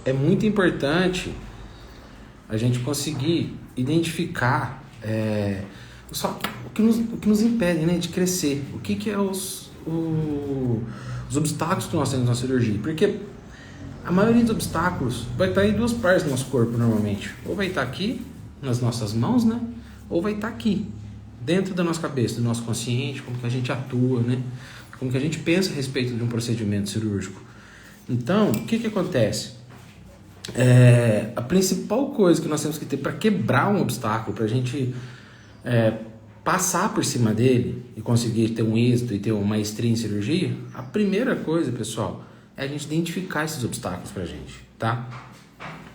é muito importante a gente conseguir identificar o que nos impede, né, de crescer. O que é os obstáculos que nós temos na cirurgia. Porque a maioria dos obstáculos vai estar em duas partes do nosso corpo, normalmente. Ou vai estar aqui, nas nossas mãos, né? Ou vai estar aqui, dentro da nossa cabeça, do nosso consciente, como que a gente atua, né? Como que a gente pensa a respeito de um procedimento cirúrgico. Então, o que acontece? A principal coisa que nós temos que ter para quebrar um obstáculo, para a gente passar por cima dele e conseguir ter um êxito e ter uma maestria em cirurgia, a primeira coisa, pessoal, é a gente identificar esses obstáculos pra gente, tá?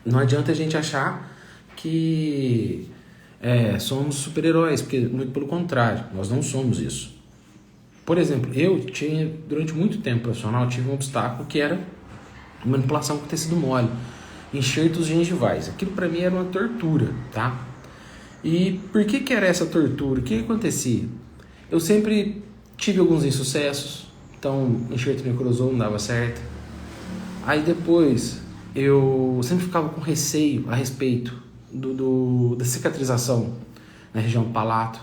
Não adianta a gente achar que somos super-heróis, porque muito pelo contrário, nós não somos isso. Por exemplo, durante muito tempo profissional, tive um obstáculo que era manipulação com tecido mole, enxertos gengivais. Aquilo pra mim era uma tortura, tá? E por que era essa tortura? O que acontecia? Eu sempre tive alguns insucessos, então enxerto necrosou, não dava certo. Aí depois eu sempre ficava com receio a respeito da cicatrização na região do palato,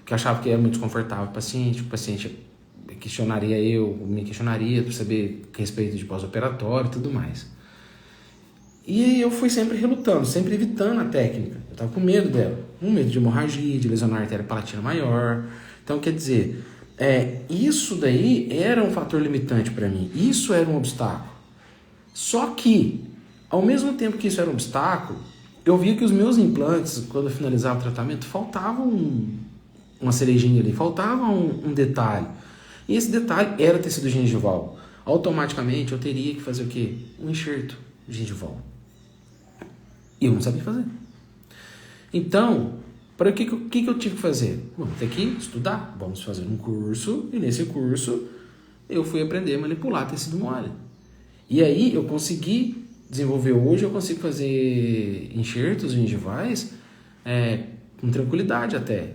que eu achava que era muito desconfortável para o paciente me questionaria para saber a respeito de pós-operatório e tudo mais. E aí eu fui sempre relutando, sempre evitando a técnica. Eu estava com medo dela, com medo de hemorragia, de lesionar a artéria palatina maior. Então, quer dizer, isso daí era um fator limitante para mim, isso era um obstáculo. Só que, ao mesmo tempo que isso era um obstáculo, eu via que os meus implantes, quando eu finalizava o tratamento, faltava uma cerejinha ali, faltava um detalhe. E esse detalhe era tecido gengival. Automaticamente eu teria que fazer o quê? Um enxerto gengival. E eu não sabia fazer. Então, para o que eu tive que fazer? Vamos ter que estudar, vamos fazer um curso, e nesse curso eu fui aprender a manipular tecido mole. E aí eu consegui desenvolver, hoje eu consigo fazer enxertos gengivais com tranquilidade até,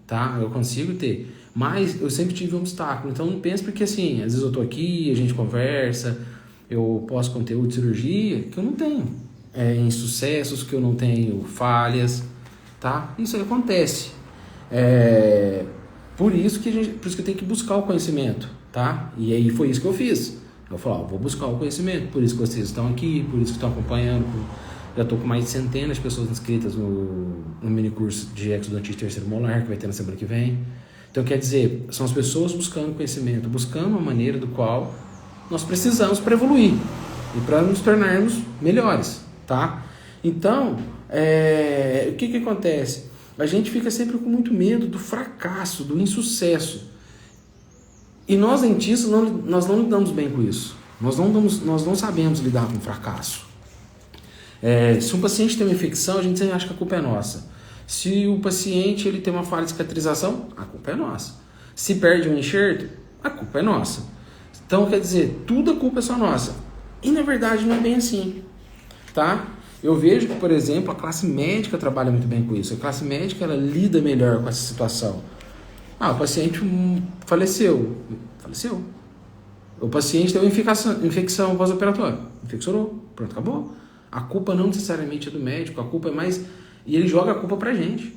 tá? Eu consigo ter, mas eu sempre tive um obstáculo, então não pense porque assim, às vezes eu tô aqui, a gente conversa, eu posto conteúdo de cirurgia que eu não tenho, insucessos, que eu não tenho falhas, tá? Isso aí acontece. Por isso que eu tenho que buscar o conhecimento, tá? E aí foi isso que eu fiz. Eu falei, vou buscar o conhecimento, por isso que vocês estão aqui, por isso que estão acompanhando. Já estou com mais de centenas de pessoas inscritas no mini curso de exodontite terceiro molar, que vai ter na semana que vem. Então, quer dizer, são as pessoas buscando conhecimento, buscando uma maneira do qual nós precisamos para evoluir e para nos tornarmos melhores, tá? Então, o que acontece? A gente fica sempre com muito medo do fracasso, do insucesso. E nós dentistas, nós não lidamos bem com isso. Nós não sabemos lidar com o fracasso. Se um paciente tem uma infecção, a gente sempre acha que a culpa é nossa. Se o paciente ele tem uma falha de cicatrização, a culpa é nossa. Se perde um enxerto, a culpa é nossa. Então, quer dizer, tudo a culpa é só nossa. E na verdade não é bem assim, tá? Eu vejo que, por exemplo, a classe médica trabalha muito bem com isso. A classe médica ela lida melhor com essa situação. O paciente faleceu. O paciente teve infecção pós-operatória. Infeccionou. Pronto, acabou. A culpa não necessariamente é do médico, a culpa é mais... E ele joga a culpa pra gente.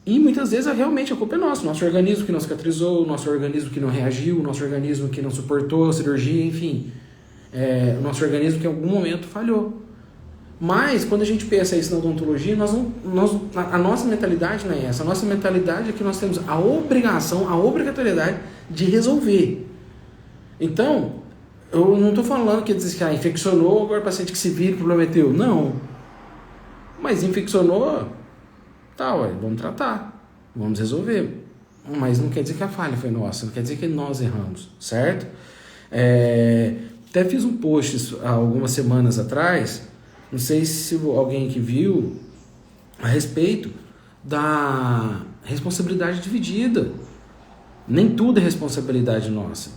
E muitas vezes realmente a culpa é nossa. Nosso organismo que não cicatrizou, nosso organismo que não reagiu, nosso organismo que não suportou a cirurgia, enfim. O nosso organismo que em algum momento falhou. Mas, quando a gente pensa isso na odontologia, a nossa mentalidade não é essa. A nossa mentalidade é que nós temos a obrigação, a obrigatoriedade de resolver. Então, eu não estou falando que diz que infeccionou, agora o paciente que se vira, o problema é teu. Não. Mas infeccionou, vamos tratar, vamos resolver. Mas não quer dizer que a falha foi nossa, não quer dizer que nós erramos, certo? Até fiz um post há algumas semanas atrás, não sei se alguém que viu, a respeito da responsabilidade dividida. Nem tudo é responsabilidade nossa,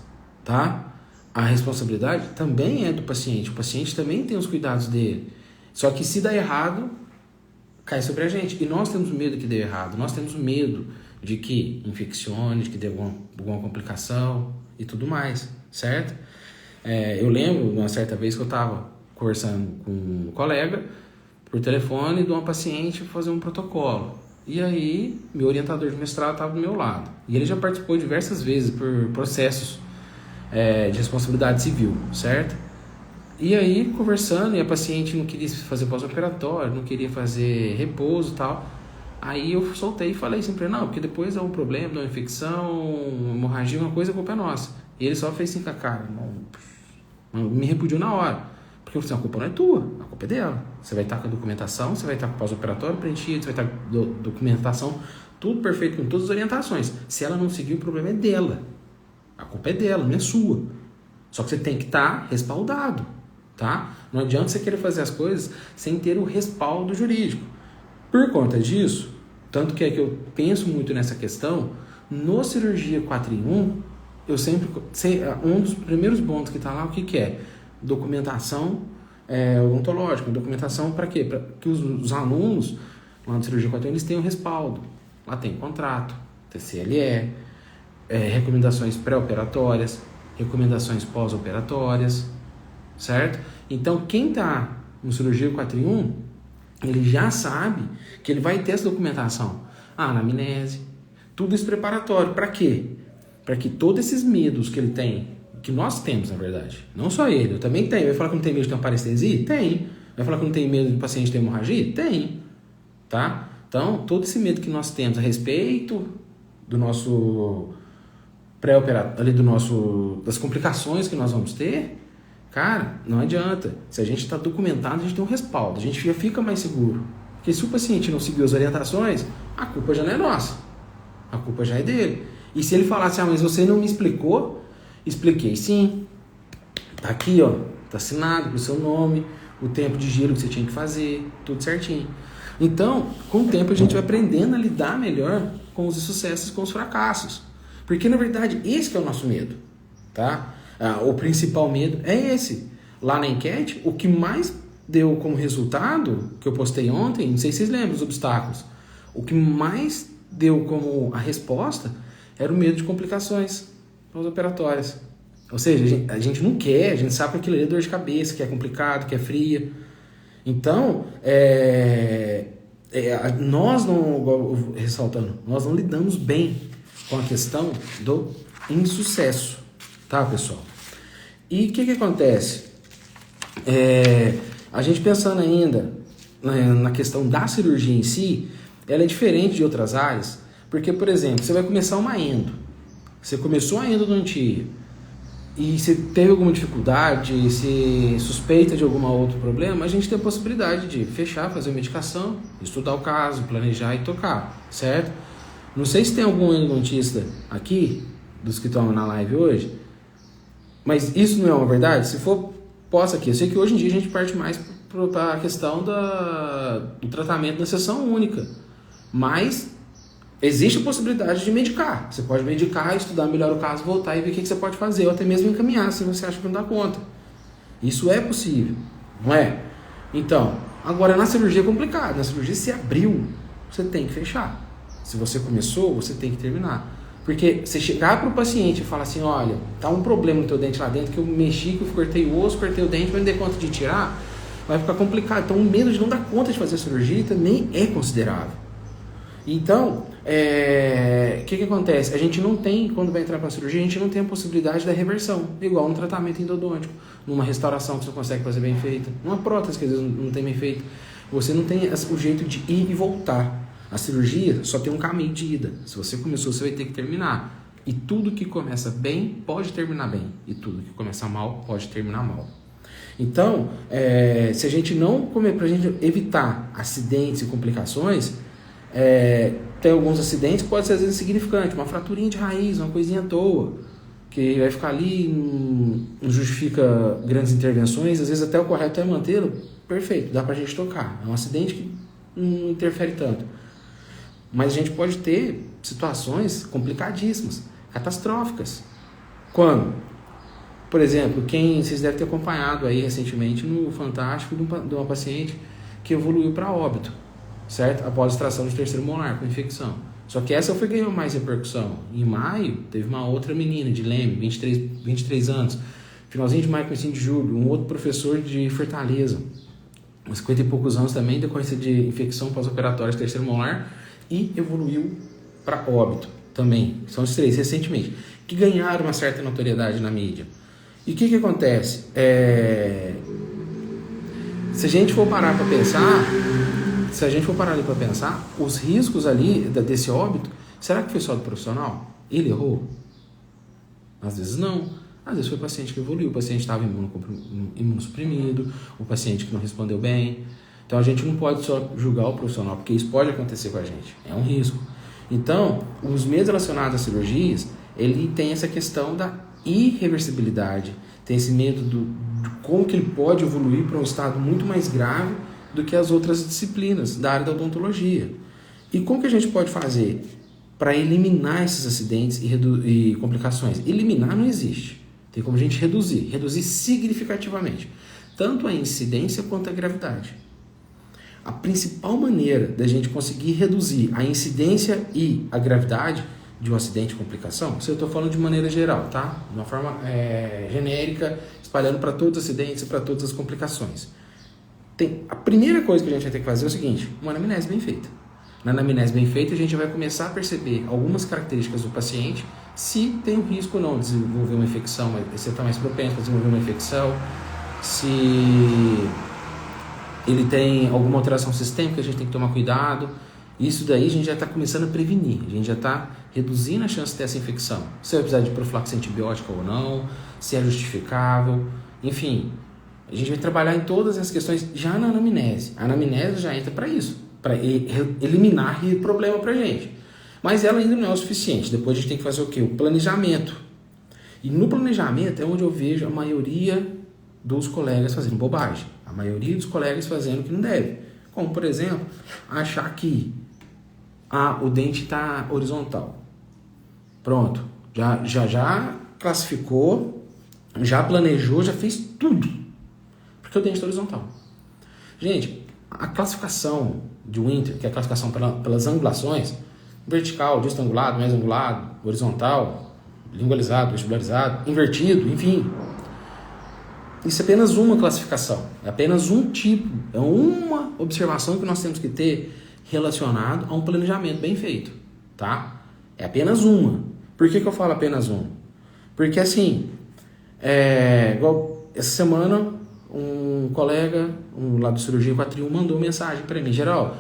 tá? A responsabilidade também é do paciente. O paciente também tem os cuidados dele. Só que se dá errado, cai sobre a gente. E nós temos medo que dê errado. Nós temos medo de que infeccione, de que dê alguma complicação e tudo mais, certo? Eu lembro, uma certa vez que eu estava conversando com um colega por telefone de uma paciente fazer um protocolo. E aí, meu orientador de mestrado estava do meu lado. E ele já participou diversas vezes por processos de responsabilidade civil, certo? E aí, conversando, e a paciente não queria fazer pós-operatório, não queria fazer repouso e tal. Aí eu soltei e falei assim pra ele, não, porque depois dá um problema, dá uma infecção, uma hemorragia, uma coisa, a culpa é nossa. E ele só fez assim com a cara, me repudiou na hora. Porque eu falei, a culpa não é tua, a culpa é dela. Você vai estar com a documentação, você vai estar com o pós-operatório preenchido, você vai estar com a documentação, tudo perfeito, com todas as orientações. Se ela não seguir, o problema é dela. A culpa é dela, não é sua. Só que você tem que estar respaldado, tá? Não adianta você querer fazer as coisas sem ter o respaldo jurídico. Por conta disso, tanto que é que eu penso muito nessa questão, no cirurgia 4 em 1, eu sempre, um dos primeiros pontos que está lá, o que é? Documentação odontológica, documentação para quê? Para que os alunos lá no cirurgia 4 em 1, eles tenham respaldo. Lá tem contrato, TCLE, recomendações pré-operatórias, recomendações pós-operatórias, certo? Então, quem está no cirurgia 4 em 1, ele já sabe que ele vai ter essa documentação. Anamnese, tudo isso preparatório. Para quê? Para que todos esses medos que ele tem, que nós temos, na verdade, não só ele, eu também tenho. Vai falar que não tem medo de ter uma parestesia? Tem. Vai falar que não tem medo do paciente ter hemorragia? Tem. Tá? Então, todo esse medo que nós temos a respeito do nosso pré-operatório, ali das complicações que nós vamos ter, cara, não adianta. Se a gente está documentado, a gente tem um respaldo, a gente já fica mais seguro. Porque se o paciente não seguiu as orientações, a culpa já não é nossa, a culpa já é dele. E se ele falasse, mas você não me explicou, expliquei sim. Tá aqui, ó, tá assinado com o seu nome, o tempo de giro que você tinha que fazer, tudo certinho. Então, com o tempo a gente vai aprendendo a lidar melhor com os insucessos e com os fracassos. Porque, na verdade, esse que é o nosso medo, tá? O principal medo é esse. Lá na enquete, o que mais deu como resultado, que eu postei ontem, não sei se vocês lembram dos obstáculos, o que mais deu como a resposta era o medo de complicações pós-operatórias. Ou seja, a gente não quer, a gente sabe que aquilo ali é dor de cabeça, que é complicado, que é fria. Então, nós não, ressaltando, nós não lidamos bem com a questão do insucesso, tá, pessoal? E o que acontece? A gente pensando ainda na questão da cirurgia em si, ela é diferente de outras áreas, porque, por exemplo, você vai começar uma endo, você começou a endodontia, e se teve alguma dificuldade, se suspeita de algum outro problema, a gente tem a possibilidade de fechar, fazer medicação, estudar o caso, planejar e tocar, certo? Não sei se tem algum endodontista aqui, dos que estão na live hoje, mas isso não é uma verdade? Se for, posta aqui. Eu sei que hoje em dia a gente parte mais para a questão do tratamento na sessão única, mas existe a possibilidade de medicar. Você pode medicar, estudar melhor o caso, voltar e ver o que você pode fazer, ou até mesmo encaminhar, se você acha que não dá conta. Isso é possível, não é? Então, agora na cirurgia é complicado. Na cirurgia, se abriu, você tem que fechar. Se você começou, você tem que terminar. Porque você chegar para o paciente e falar assim, olha, tá um problema no teu dente lá dentro, que eu mexi, que eu cortei o osso, cortei o dente, mas não dei conta de tirar, vai ficar complicado. Então, o medo de não dar conta de fazer a cirurgia também é considerável. Então, o que acontece? A gente não tem, quando vai entrar para a cirurgia, a gente não tem a possibilidade da reversão, igual no tratamento endodôntico, numa restauração que você consegue fazer bem feita, numa prótese que às vezes não tem bem feita. Você não tem o jeito de ir e voltar. A cirurgia só tem um caminho de ida. Se você começou, você vai ter que terminar. E tudo que começa bem, pode terminar bem. E tudo que começa mal, pode terminar mal. Então, se a gente não comer, para a gente evitar acidentes e complicações, tem alguns acidentes que pode ser às vezes insignificante, uma fraturinha de raiz, uma coisinha à toa, que vai ficar ali, não justifica grandes intervenções, às vezes até o correto é mantê-lo, perfeito, dá pra gente tocar. É um acidente que não interfere tanto. Mas a gente pode ter situações complicadíssimas, catastróficas. Quando? Por exemplo, vocês devem ter acompanhado aí recentemente no Fantástico de uma paciente que evoluiu para óbito, certo? Após extração do terceiro molar com infecção. Só que essa foi que ganhou mais repercussão. Em maio, teve uma outra menina de Leme, 23 anos, finalzinho de maio, comecinho de julho, um outro professor de Fortaleza, uns 50 e poucos anos também, decorrência de infecção pós-operatória de terceiro molar, e evoluiu para óbito também. São os 3 recentemente, que ganharam uma certa notoriedade na mídia. E o que acontece? Se a gente for parar para pensar, os riscos ali desse óbito, será que foi só do profissional? Ele errou? Às vezes não. Às vezes foi o paciente que evoluiu, o paciente estava imunossuprimido, o paciente que não respondeu bem. Então a gente não pode só julgar o profissional, porque isso pode acontecer com a gente, é um risco. Então, os medos relacionados às cirurgias, ele tem essa questão da irreversibilidade, tem esse medo de como que ele pode evoluir para um estado muito mais grave do que as outras disciplinas da área da odontologia. E como que a gente pode fazer para eliminar esses acidentes e complicações? Eliminar não existe. Tem como a gente reduzir significativamente, tanto a incidência quanto a gravidade. A principal maneira da gente conseguir reduzir a incidência e a gravidade de um acidente e complicação, isso eu estou falando de maneira geral, tá? De uma forma genérica, espalhando para todos os acidentes e para todas as complicações. A primeira coisa que a gente vai ter que fazer é o seguinte: uma anamnese bem feita. Na anamnese bem feita, a gente vai começar a perceber algumas características do paciente, se tem um risco ou não de desenvolver uma infecção, se está mais propenso a desenvolver uma infecção, se ele tem alguma alteração sistêmica, a gente tem que tomar cuidado. Isso daí a gente já está começando a prevenir, a gente já está reduzindo a chance de ter essa infecção. Se vai precisar de profilaxia antibiótica ou não, se é justificável, enfim. A gente vai trabalhar em todas essas questões já na anamnese. A anamnese já entra para isso, para eliminar problema para a gente. Mas ela ainda não é o suficiente. Depois a gente tem que fazer o quê? O planejamento. E no planejamento é onde eu vejo a maioria dos colegas fazendo bobagem. A maioria dos colegas fazendo o que não deve. Como, por exemplo, achar que o dente está horizontal. Pronto. Já classificou, já planejou, já fez tudo. Porque o dente está horizontal. Gente, a classificação de Winter, que é a classificação pelas angulações, vertical, distal angulado, mais angulado, horizontal, lingualizado, vestibularizado, invertido, enfim. Isso é apenas uma classificação, é apenas um tipo, é uma observação que nós temos que ter relacionado a um planejamento bem feito, tá? É apenas uma. Por que eu falo apenas uma? Porque assim, igual essa semana, um colega, lá do Cirurgia 4 mandou mensagem para mim: Geraldo,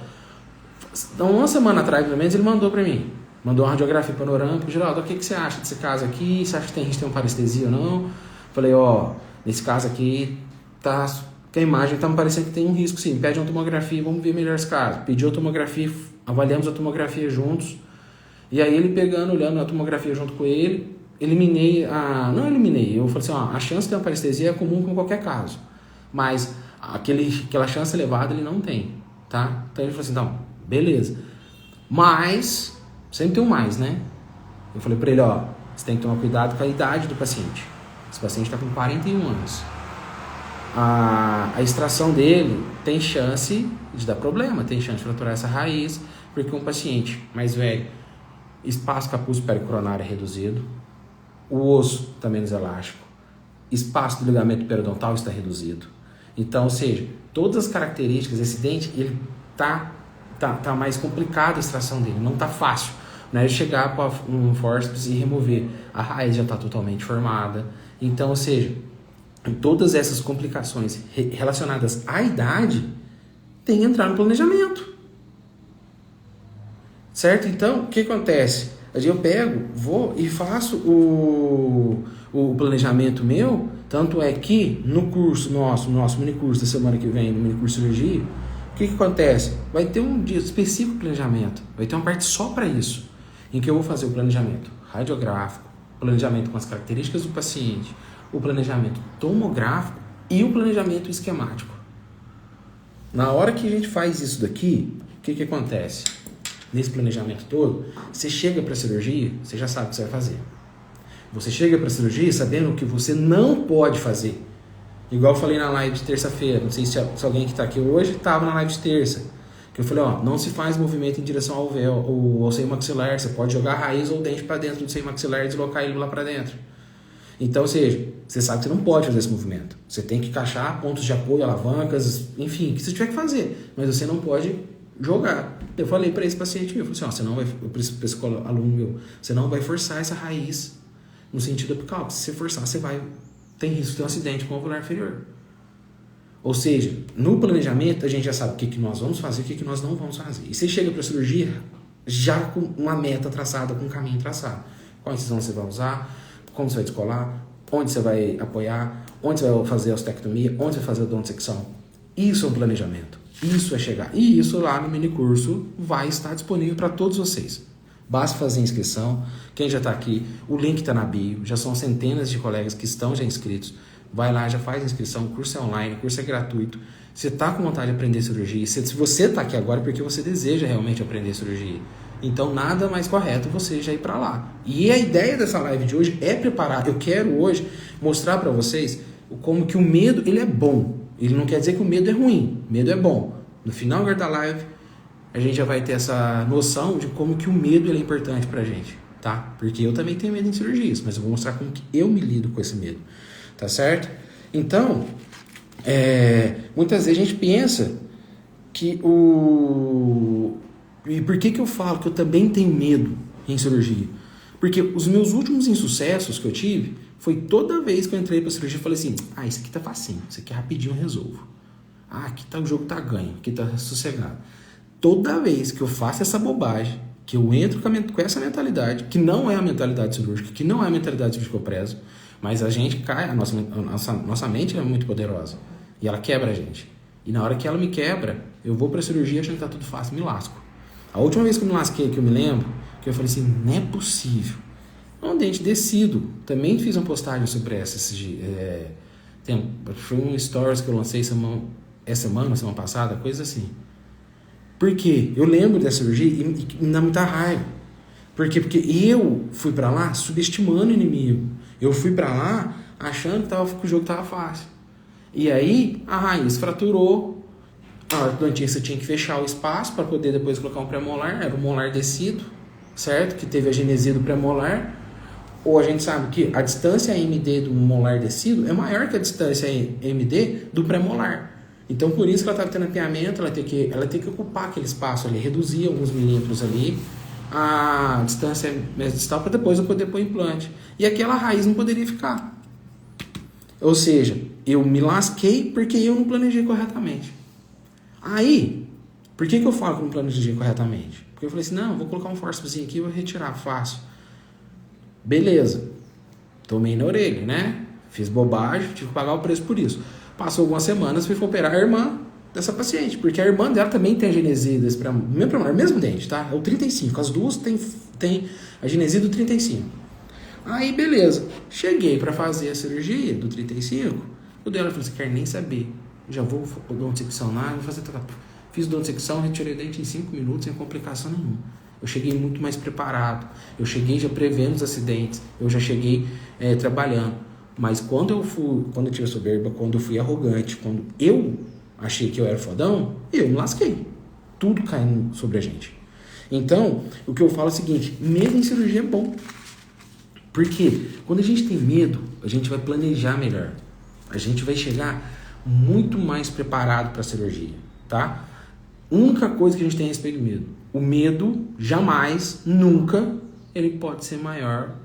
uma semana atrás, pelo menos, ele mandou para mim. Mandou uma radiografia panorâmica. Geraldo, o que você acha desse caso aqui? Você acha que tem risco de ter uma parestesia ou não? Falei, nesse caso aqui, que a imagem está me parecendo que tem um risco, sim. Pede uma tomografia, vamos ver melhor esse caso. Pediu a tomografia, avaliamos a tomografia juntos. E aí ele olhando a tomografia junto com ele, não eliminei, eu falei assim, a chance de ter uma parestesia é comum com qualquer caso. Mas aquela chance elevada ele não tem, tá? Então ele falou assim, então, beleza. Mas, sempre tem um mais, né? Eu falei para ele, você tem que tomar cuidado com a idade do paciente. Esse paciente está com 41 anos. A extração dele tem chance de dar problema, tem chance de fraturar essa raiz, porque um paciente mais velho, espaço capúcio pericoronário é reduzido, o osso está menos elástico, espaço do ligamento periodontal está reduzido. Então, ou seja, todas as características desse dente, ele tá mais complicado a extração dele, não está fácil. Não é chegar com um forceps e remover. A raiz já está totalmente formada. Então, ou seja, todas essas complicações relacionadas à idade tem que entrar no planejamento. Certo? Então, o que acontece? Eu vou e faço o planejamento meu, tanto é que no curso nosso mini curso da semana que vem, no mini curso de cirurgia, o que acontece? Vai ter um dia específico de planejamento, vai ter uma parte só para isso, em que eu vou fazer o planejamento radiográfico, planejamento com as características do paciente, o planejamento tomográfico e o planejamento esquemático. Na hora que a gente faz isso daqui, o que acontece? Nesse planejamento todo, você chega para a cirurgia, você já sabe o que você vai fazer. Você chega para a cirurgia sabendo o que você não pode fazer. Igual eu falei na live de terça-feira, não sei se alguém que está aqui hoje estava na live de terça, que eu falei, não se faz movimento em direção ao véu, ou ao seio maxilar, você pode jogar a raiz ou o dente para dentro do seio maxilar e deslocar ele lá para dentro. Então, ou seja, você sabe que você não pode fazer esse movimento. Você tem que encaixar pontos de apoio, alavancas, enfim, o que você tiver que fazer. Mas você não pode jogar. Eu falei para esse paciente meu, eu falei assim, ó, você não vai, para esse aluno meu, você não vai forçar essa raiz no sentido apical. Se você forçar, você vai, tem risco de ter um acidente com o alveolar inferior. Ou seja, no planejamento a gente já sabe o que nós vamos fazer e o que nós não vamos fazer. E você chega para a cirurgia já com uma meta traçada, com um caminho traçado. Qual incisão você vai usar, como você vai descolar, onde você vai apoiar, onde você vai fazer a ostectomia, onde você vai fazer a odontosecção. Isso é um planejamento. Isso é chegar. E isso lá no minicurso vai estar disponível para todos vocês. Basta fazer a inscrição. Quem já está aqui, o link está na bio. Já são centenas de colegas que estão já inscritos. Vai lá, já faz a inscrição. O curso é online, o curso é gratuito. Você está com vontade de aprender cirurgia. Se você está aqui agora é porque você deseja realmente aprender cirurgia. Então, nada mais correto você já ir para lá. E a ideia dessa live de hoje é preparar. Eu quero hoje mostrar para vocês como que o medo ele é bom. Ele não quer dizer que o medo é ruim. O medo é bom. No final da live, a gente já vai ter essa noção de como que o medo ele é importante pra gente, tá? Porque eu também tenho medo em cirurgias, mas eu vou mostrar como que eu me lido com esse medo, tá certo? Então, muitas vezes a gente pensa que E por que eu falo que eu também tenho medo em cirurgia? Porque os meus últimos insucessos que eu tive foi toda vez que eu entrei pra cirurgia eu falei assim, isso aqui tá facinho, isso aqui rapidinho eu resolvo. Aqui tá, o jogo tá ganho, aqui tá sossegado. Toda vez que eu faço essa bobagem, que eu entro com essa mentalidade, que não é a mentalidade cirúrgica, que não é a mentalidade cirúrgica que eu prezo, mas a gente cai, a nossa mente é muito poderosa e ela quebra a gente. E na hora que ela me quebra, eu vou pra cirurgia achando que tá tudo fácil, me lasco. A última vez que eu me lasquei, que eu me lembro, que eu falei assim, não é possível. Um dente descido, também fiz uma postagem sobre essa foi um stories que eu lancei semana passada, coisa assim. Por quê? Eu lembro dessa cirurgia e me dá muita raiva. Por quê? Porque eu fui pra lá subestimando o inimigo. Eu fui pra lá achando que o jogo tava fácil. E aí, a raiz fraturou. A ortodontista tinha que fechar o espaço para poder depois colocar um pré-molar. Era um molar descido, certo? Que teve a genesia do pré-molar. Ou a gente sabe que a distância MD do molar descido é maior que a distância MD do pré-molar. Então, por isso que ela estava tendo apiamento, ela tem que ocupar aquele espaço ali, reduzir alguns milímetros ali, a distância distal para depois eu poder pôr implante. E aquela raiz não poderia ficar. Ou seja, eu me lasquei porque eu não planejei corretamente. Aí, por que eu falo que eu não planejei corretamente? Porque eu falei assim, não, vou colocar um forceps aqui e vou retirar, fácil. Beleza. Tomei na orelha, né? Fiz bobagem, tive que pagar o preço por isso. Passou algumas semanas, fui operar a irmã dessa paciente, porque a irmã dela também tem a genesia desse mesmo dente, tá? É o 35, as duas tem a genesia do 35. Aí, beleza. Cheguei para fazer a cirurgia do 35, o dela falou assim, quer nem saber. Já vou odontoseccionar, vou fazer... Fiz odontosecção, retirei o dente em 5 minutos, sem complicação nenhuma. Eu cheguei muito mais preparado, eu cheguei já prevendo os acidentes, eu já cheguei trabalhando. Mas quando eu tive soberba, quando eu fui arrogante, quando eu achei que eu era fodão, eu me lasquei. Tudo caindo sobre a gente. Então, o que eu falo é o seguinte, medo em cirurgia é bom. Porque quando a gente tem medo, a gente vai planejar melhor. A gente vai chegar muito mais preparado para a cirurgia, tá? Única coisa que a gente tem a respeito do medo. O medo, jamais, nunca, ele pode ser maior.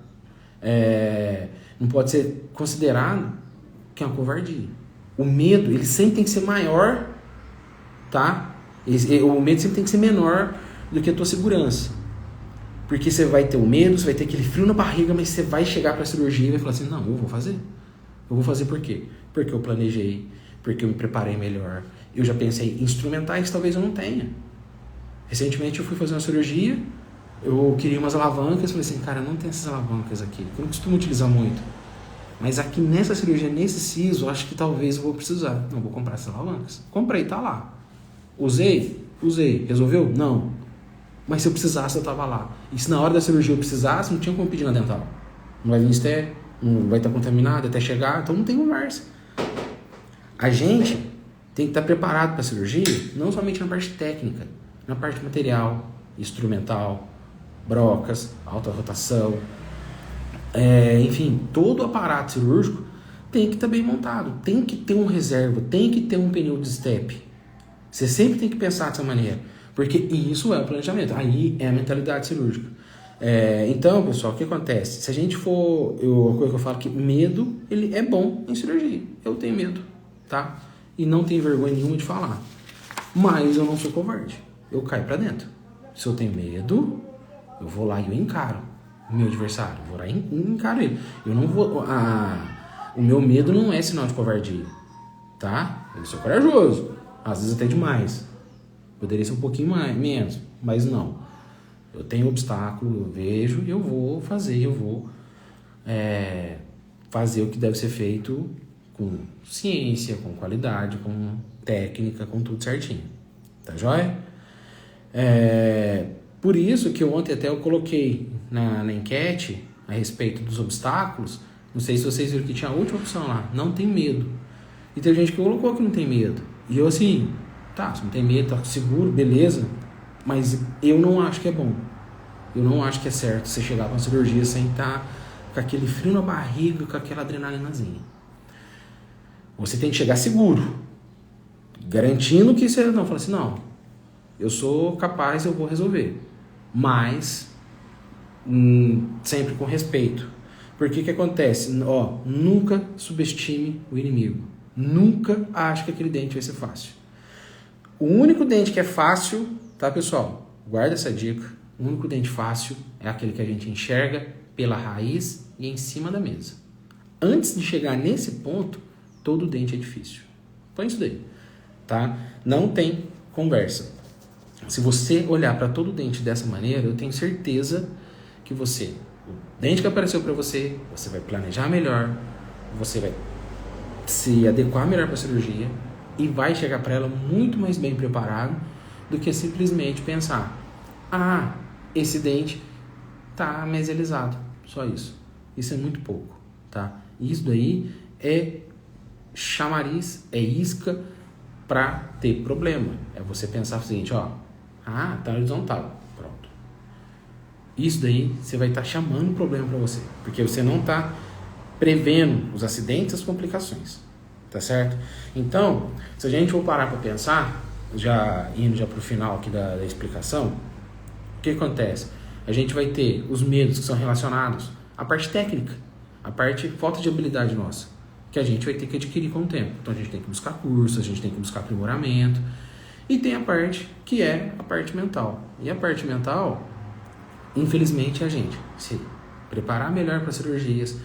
Não pode ser considerado que é uma covardia. O medo, ele sempre tem que ser maior, tá? O medo sempre tem que ser menor do que a tua segurança. Porque você vai ter o medo, você vai ter aquele frio na barriga, mas você vai chegar para a cirurgia e vai falar assim, não, eu vou fazer. Eu vou fazer por quê? Porque eu planejei, porque eu me preparei melhor. Eu já pensei em instrumentais que talvez eu não tenha. Recentemente eu fui fazer uma cirurgia, eu queria umas alavancas, falei assim, cara, não tem essas alavancas aqui, eu não costumo utilizar muito. Mas aqui nessa cirurgia, nesse siso, acho que talvez eu vou precisar. Não, vou comprar essas alavancas. Comprei, tá lá. Usei. Resolveu? Não. Mas se eu precisasse, eu tava lá. E se na hora da cirurgia eu precisasse, não tinha como pedir na dental. Não vai vir estéreo, não vai estar contaminado até chegar, então não tem conversa. A gente tem que estar preparado para a cirurgia, não somente na parte técnica, na parte material, instrumental, brocas, alta rotação, enfim, todo o aparato cirúrgico tem que estar bem montado, tem que ter um reserva, tem que ter um pneu de step. Você sempre tem que pensar dessa maneira, porque isso é o planejamento, aí é a mentalidade cirúrgica. Então, pessoal, o que acontece? Se a gente for, a coisa que eu falo que medo, ele é bom em cirurgia. Eu tenho medo, tá? E não tenho vergonha nenhuma de falar. Mas eu não sou covarde, eu caio pra dentro. Se eu tenho medo, eu vou lá e eu encaro o meu adversário, eu vou lá e encaro ele. Eu não vou... o meu medo não é sinal de covardia, tá? Eu sou corajoso, às vezes até demais. Poderia ser um pouquinho menos, mas não. Eu tenho obstáculo, eu vejo e eu vou fazer, fazer o que deve ser feito com ciência, com qualidade, com técnica, com tudo certinho. Tá joia? Por isso que ontem até eu coloquei na enquete a respeito dos obstáculos. Não sei se vocês viram que tinha a última opção lá, não tem medo. E tem gente que colocou que não tem medo. E eu assim, tá, se não tem medo, tá seguro, beleza. Mas eu não acho que é bom. Eu não acho que é certo você chegar para uma cirurgia sem estar com aquele frio na barriga, com aquela adrenalinazinha. Você tem que chegar seguro, garantindo que você não fala assim, não, eu sou capaz, eu vou resolver. Mas sempre com respeito. Porque que acontece? Nunca subestime o inimigo. Nunca ache que aquele dente vai ser fácil. O único dente que é fácil, tá, pessoal? Guarda essa dica. O único dente fácil é aquele que a gente enxerga pela raiz e em cima da mesa. Antes de chegar nesse ponto, todo dente é difícil. Põe isso daí, tá? Não tem conversa. Se você olhar para todo dente dessa maneira, eu tenho certeza que o dente que apareceu para você, você vai planejar melhor, você vai se adequar melhor para a cirurgia e vai chegar para ela muito mais bem preparado do que simplesmente pensar, esse dente tá meselizado, só isso. Isso é muito pouco, tá? Isso daí é chamariz, é isca para ter problema. É você pensar o seguinte, tá horizontal, pronto. Isso daí você vai estar chamando problema para você, porque você não está prevendo os acidentes e as complicações, tá certo? Então, se a gente for parar para pensar, indo para o final aqui da explicação, o que acontece? A gente vai ter os medos que são relacionados à parte técnica, à parte falta de habilidade nossa, que a gente vai ter que adquirir com o tempo. Então a gente tem que buscar cursos, a gente tem que buscar aprimoramento, e tem a parte que é a parte mental. E a parte mental, infelizmente, é a gente se preparar melhor para cirurgias,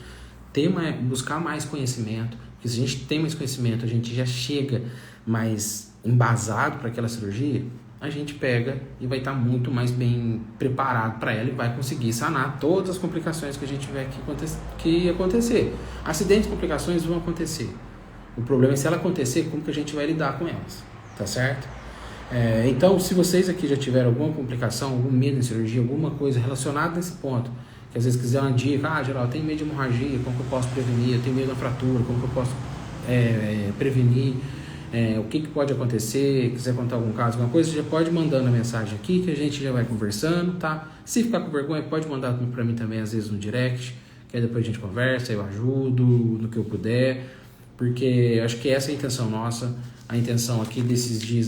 buscar mais conhecimento, porque se a gente tem mais conhecimento, a gente já chega mais embasado para aquela cirurgia, a gente pega e vai estar muito mais bem preparado para ela e vai conseguir sanar todas as complicações que a gente tiver que acontecer. Acidentes e complicações vão acontecer. O problema é se ela acontecer, como que a gente vai lidar com elas, tá certo? Então, se vocês aqui já tiveram alguma complicação, algum medo em cirurgia, alguma coisa relacionada nesse ponto, que às vezes quiser uma dica, geral, eu tenho medo de hemorragia, como que eu posso prevenir? Eu tenho medo da fratura, como que eu posso prevenir? O que pode acontecer? Quiser contar algum caso, alguma coisa, você já pode mandando a mensagem aqui que a gente já vai conversando, tá? Se ficar com vergonha, pode mandar para mim também, às vezes no direct, que aí depois a gente conversa, eu ajudo no que eu puder, porque eu acho que essa é a intenção nossa. A intenção aqui desses dias,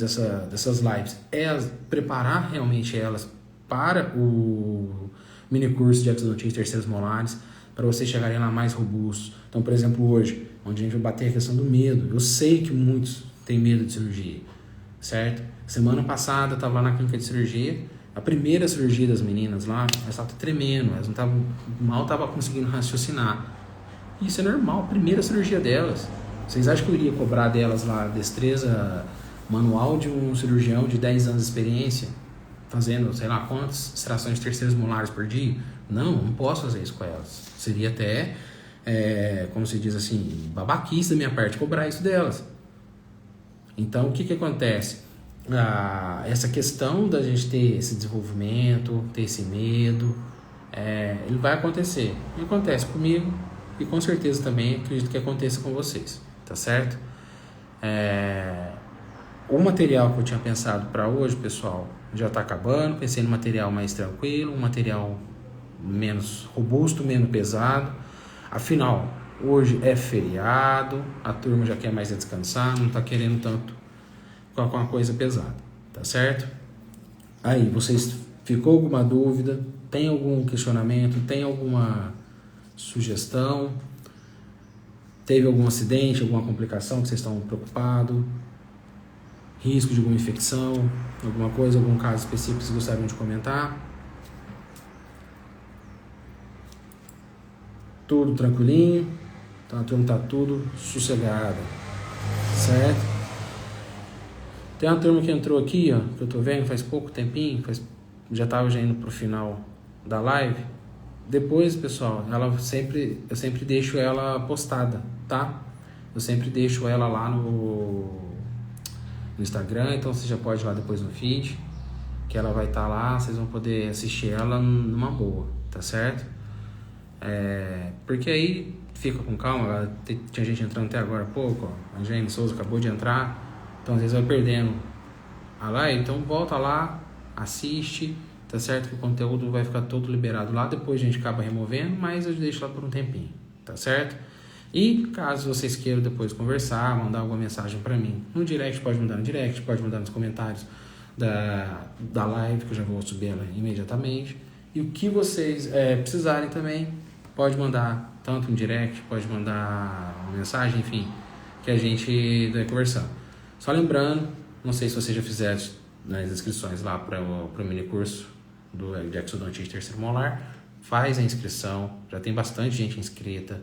dessas lives, é preparar realmente elas para o mini curso de exodontia terceiros molares, para vocês chegarem lá mais robustos. Então, por exemplo, hoje, onde a gente vai bater a questão do medo. Eu sei que muitos têm medo de cirurgia, certo? Semana passada, eu estava lá na clínica de cirurgia, a primeira cirurgia das meninas lá, elas estavam tremendo, elas mal estavam conseguindo raciocinar. Isso é normal, primeira cirurgia delas. Vocês acham que eu iria cobrar delas lá a destreza manual de um cirurgião de 10 anos de experiência, fazendo, sei lá, quantas extrações de terceiros molares por dia? Não posso fazer isso com elas. Seria até, como se diz assim, babaquice da minha parte cobrar isso delas. Então, o que acontece? Essa questão da gente ter esse desenvolvimento, ter esse medo, ele vai acontecer. E acontece comigo e com certeza também acredito que aconteça com vocês, tá certo? O material que eu tinha pensado para hoje, pessoal, já está acabando. Pensei no material mais tranquilo, um material menos robusto, menos pesado. Afinal, hoje é feriado, a turma já quer mais descansar, não está querendo tanto com uma coisa pesada, tá certo? Aí, vocês ficou alguma dúvida? Tem algum questionamento? Tem alguma sugestão? Teve algum acidente, alguma complicação que vocês estão preocupados? Risco de alguma infecção? Alguma coisa, algum caso específico que vocês gostariam de comentar? Tudo tranquilinho? Então a turma tá tudo sossegada, certo? Tem uma turma que entrou aqui, ó, que eu tô vendo faz pouco tempinho, já tava já indo pro final da live. Depois, pessoal, eu sempre deixo ela postada, tá? Eu sempre deixo ela lá no Instagram, então você já pode ir lá depois no feed, que ela vai estar lá, vocês vão poder assistir ela numa boa, tá certo? Porque aí fica com calma, tinha gente entrando até agora há pouco, ó, a Jane Souza acabou de entrar, então às vezes vai perdendo a live, então volta lá, assiste, tá certo? Que o conteúdo vai ficar todo liberado lá, depois a gente acaba removendo, mas eu deixo lá por um tempinho, tá certo? E caso vocês queiram depois conversar, mandar alguma mensagem para mim no direct, pode mandar no direct, pode mandar nos comentários da live, que eu já vou subir ela imediatamente. E o que vocês precisarem também, pode mandar tanto no direct, pode mandar uma mensagem, enfim, que a gente vai conversando. Só lembrando, não sei se vocês já fizeram nas inscrições lá para o mini curso de exodontite terceiro molar, faz a inscrição, já tem bastante gente inscrita.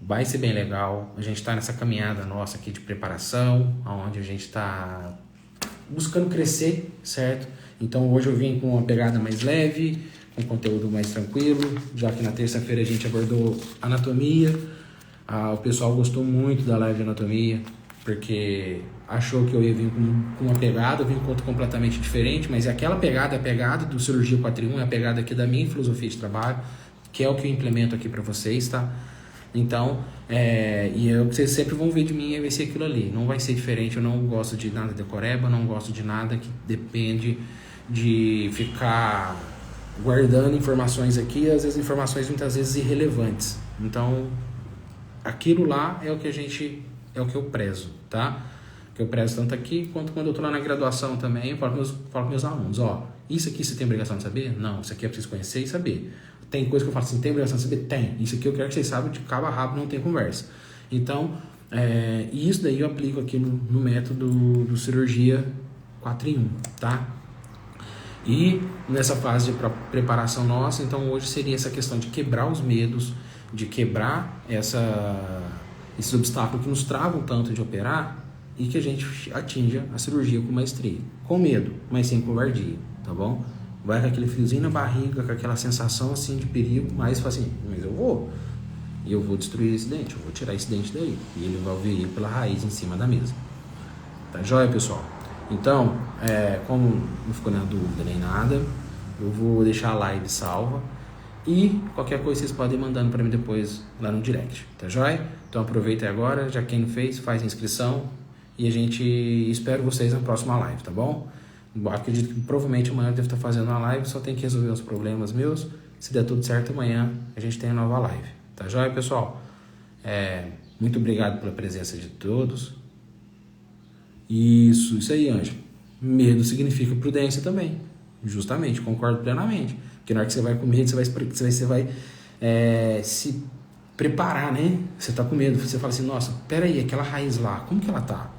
Vai ser bem legal. A gente está nessa caminhada nossa aqui de preparação, onde a gente está buscando crescer, certo? Então hoje eu vim com uma pegada mais leve, com conteúdo mais tranquilo, já que na terça-feira a gente abordou anatomia. O pessoal gostou muito da live de anatomia, porque achou que eu ia vir com uma pegada, eu vim com outra completamente diferente, mas aquela pegada é a pegada do Cirurgia 4 em 1, é a pegada aqui da minha filosofia de trabalho, que é o que eu implemento aqui para vocês, tá? Então, vocês sempre vão ver de mim, vai ser aquilo ali, não vai ser diferente. Eu não gosto de nada decoreba, não gosto de nada que depende de ficar guardando informações aqui, às vezes informações muitas vezes irrelevantes. Então, aquilo lá é o que é o que eu prezo, tá? Que eu prezo tanto aqui quanto quando eu tô lá na graduação também, eu falo com meus alunos, ó, isso aqui você tem obrigação de saber? Não, isso aqui é preciso conhecer e saber. Tem coisa que eu falo assim, tem obrigação de saber? Tem. Isso aqui eu quero que vocês saibam de cabo a rabo, não tem conversa. Então, isso daí eu aplico aqui no método do Cirurgia 4 em 1, tá? E nessa fase de preparação nossa, então hoje seria essa questão de quebrar os medos, de quebrar esses obstáculos que nos travam tanto de operar e que a gente atinja a cirurgia com maestria. Com medo, mas sem covardia, tá bom? Vai com aquele friozinho na barriga, com aquela sensação assim de perigo, mas fala assim, mas eu vou destruir esse dente, eu vou tirar esse dente daí, e ele vai vir pela raiz em cima da mesa. Tá joia, pessoal? Então, como não ficou na dúvida nem nada, eu vou deixar a live salva e qualquer coisa vocês podem ir mandando para mim depois lá no direct, tá joia? Então aproveita agora, já quem não fez, faz a inscrição e a gente espera vocês na próxima live, tá bom? Acredito que provavelmente amanhã eu devo estar fazendo uma live, só tem que resolver os problemas meus. Se der tudo certo, amanhã a gente tem a nova live. Tá joia, pessoal? Muito obrigado pela presença de todos. Isso aí, Ângelo. Medo significa prudência também. Justamente, concordo plenamente. Porque na hora que você vai com medo, você vai se preparar, né? Você tá com medo, você fala assim, nossa, peraí, aquela raiz lá, como que ela tá?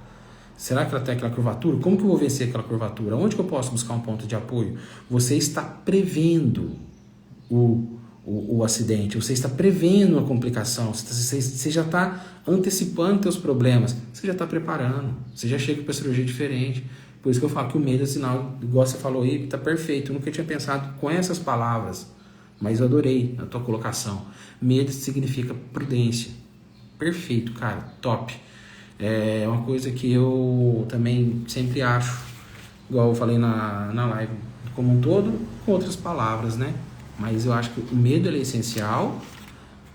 Será que ela tem aquela curvatura? Como que eu vou vencer aquela curvatura? Onde que eu posso buscar um ponto de apoio? Você está prevendo o acidente, você está prevendo a complicação, você já está antecipando seus problemas, você já está preparando, você já chega para a cirurgia diferente. Por isso que eu falo que o medo é sinal, igual você falou aí, está perfeito. Eu nunca tinha pensado com essas palavras, mas eu adorei a tua colocação. Medo significa prudência. Perfeito, cara, top. É uma coisa que eu também sempre acho, igual eu falei na live como um todo, com outras palavras, né? Mas eu acho que o medo é essencial,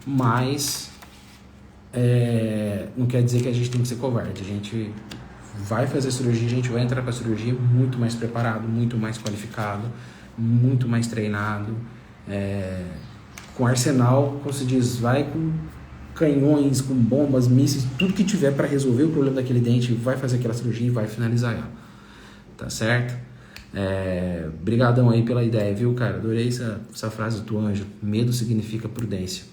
mas não quer dizer que a gente tem que ser covarde. A gente vai fazer cirurgia, a gente vai entrar para a cirurgia muito mais preparado, muito mais qualificado, muito mais treinado, com arsenal, como se diz, vai com canhões, com bombas, mísseis, tudo que tiver para resolver o problema daquele dente, vai fazer aquela cirurgia e vai finalizar ela. Tá certo? Brigadão aí pela ideia, viu, cara? Adorei essa frase do Anjo. Medo significa prudência.